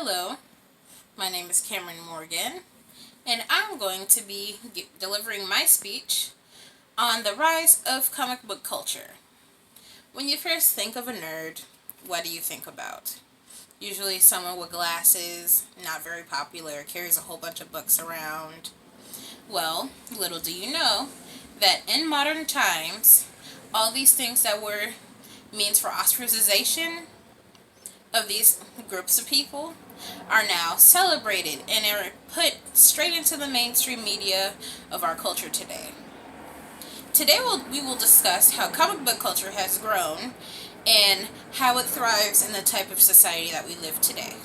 Hello, my name is Cameron Morgan, and I'm going to be delivering my speech on the rise of comic book culture. When you first think of a nerd, what do you think about? Usually someone with glasses, not very popular, carries a whole bunch of books around. Well, little do you know that in modern times, all these things that were means for ostracization of these groups of people are now celebrated and are put straight into the mainstream media of our culture today. Today we will discuss how comic book culture has grown and how it thrives in the type of society that we live today.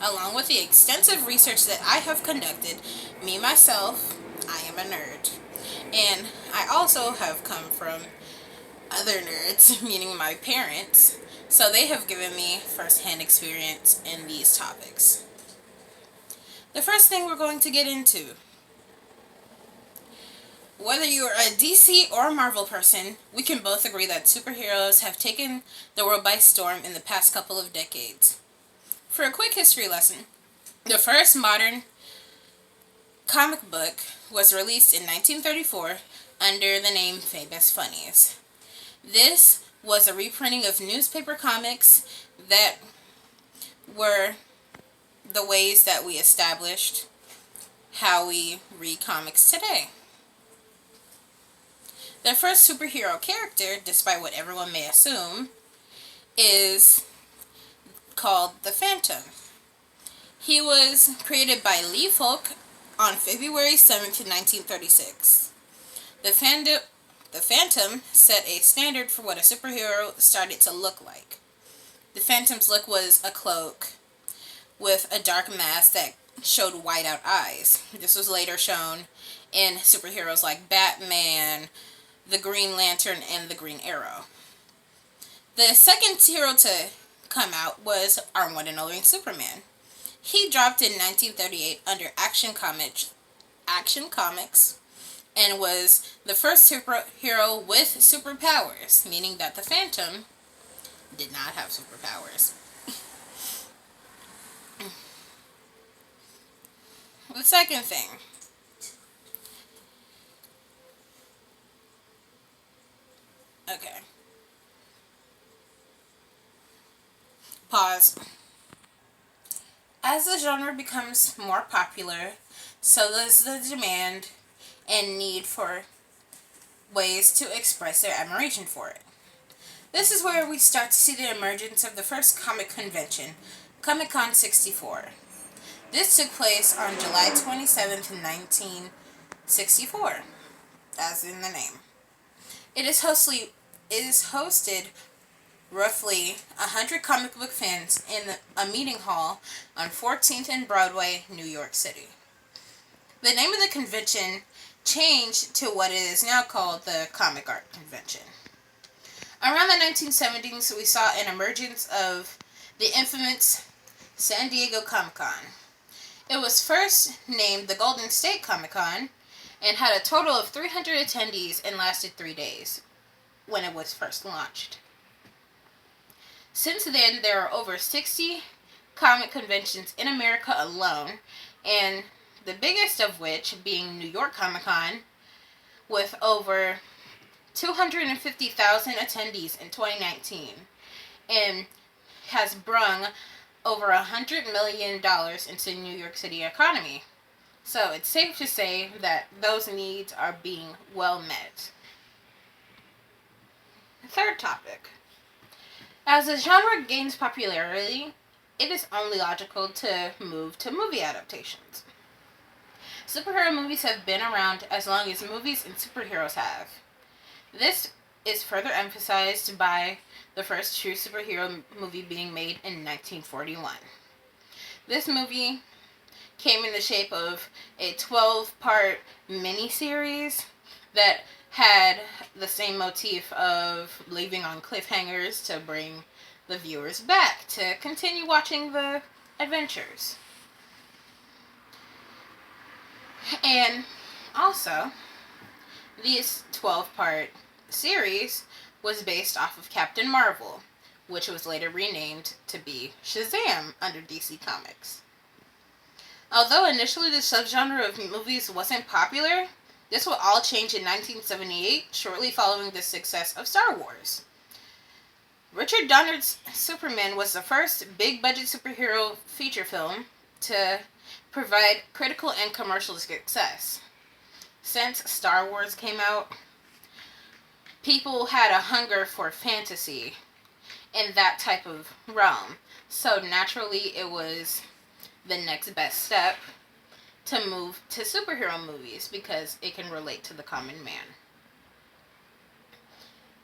Along with the extensive research that I have conducted, me myself, I am a nerd. And I also have come from other nerds, meaning my parents, so they have given me first-hand experience in these topics. The first thing we're going to get into, whether you're a DC or a Marvel person, we can both agree that superheroes have taken the world by storm in the past couple of decades. For a quick history lesson, the first modern comic book was released in 1934 under the name Famous Funnies. This was a reprinting of newspaper comics that were the ways that we established how we read comics today. The first superhero character, despite what everyone may assume, is called the Phantom. He was created by Lee Falk on February 7th, 1936. The Phantom set a standard for what a superhero started to look like. The Phantom's look was a cloak with a dark mask that showed white-out eyes. This was later shown in superheroes like Batman, the Green Lantern, and the Green Arrow. The second hero to come out was our one and only Superman. He dropped in 1938 under Action Comics and was the first superhero with superpowers, meaning that the Phantom did not have superpowers. The second thing. Okay. Pause. As the genre becomes more popular, so does the demand and need for ways to express their admiration for it. This is where we start to see the emergence of the first comic convention, Comic-Con 64. This took place on July 27th, 1964, as in the name. It is hosted roughly 100 comic book fans in a meeting hall on 14th and Broadway, New York City. The name of the convention changed to what is now called the Comic Art Convention. Around the 1970s, we saw an emergence of the infamous San Diego Comic-Con. It was first named the Golden State Comic-Con and had a total of 300 attendees and lasted 3 days when it was first launched. Since then, there are over 60 comic conventions in America alone, and the biggest of which being New York Comic-Con, with over 250,000 attendees in 2019, and has brung over $100 million into New York City economy. So it's safe to say that those needs are being well met. Third topic. As the genre gains popularity, it is only logical to move to movie adaptations. Superhero movies have been around as long as movies and superheroes have. This is further emphasized by the first true superhero movie being made in 1941. This movie came in the shape of a 12-part miniseries that had the same motif of leaving on cliffhangers to bring the viewers back to continue watching the adventures. And also, this 12-part series was based off of Captain Marvel, which was later renamed to be Shazam under DC Comics. Although initially the subgenre of movies wasn't popular, this would all change in 1978, shortly following the success of Star Wars. Richard Donner's Superman was the first big-budget superhero feature film to provide critical and commercial success. Since Star Wars came out, people had a hunger for fantasy in that type of realm. So naturally, it was the next best step to move to superhero movies because it can relate to the common man.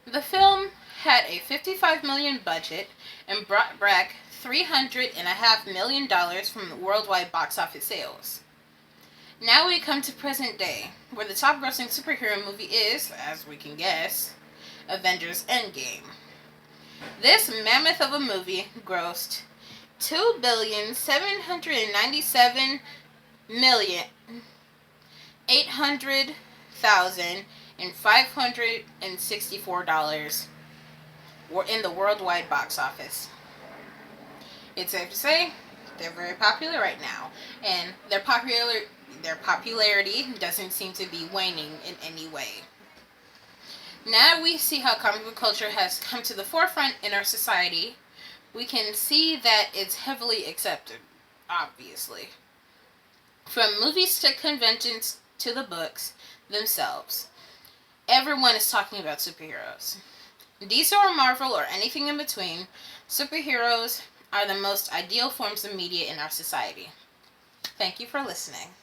The film had a $55 million budget and brought back $300.5 million from the worldwide box office sales. Now we come to present day, where the top grossing superhero movie is, as we can guess, Avengers Endgame. This mammoth of a movie grossed $2,797,800,564 were in the worldwide box office. It's safe to say they're very popular right now, and their popularity doesn't seem to be waning in any way. Now we see how comic book culture has come to the forefront in our society. We can see that it's heavily accepted, obviously. From movies to conventions to the books themselves, everyone is talking about superheroes. DC or Marvel or anything in between, superheroes are the most ideal forms of media in our society. Thank you for listening.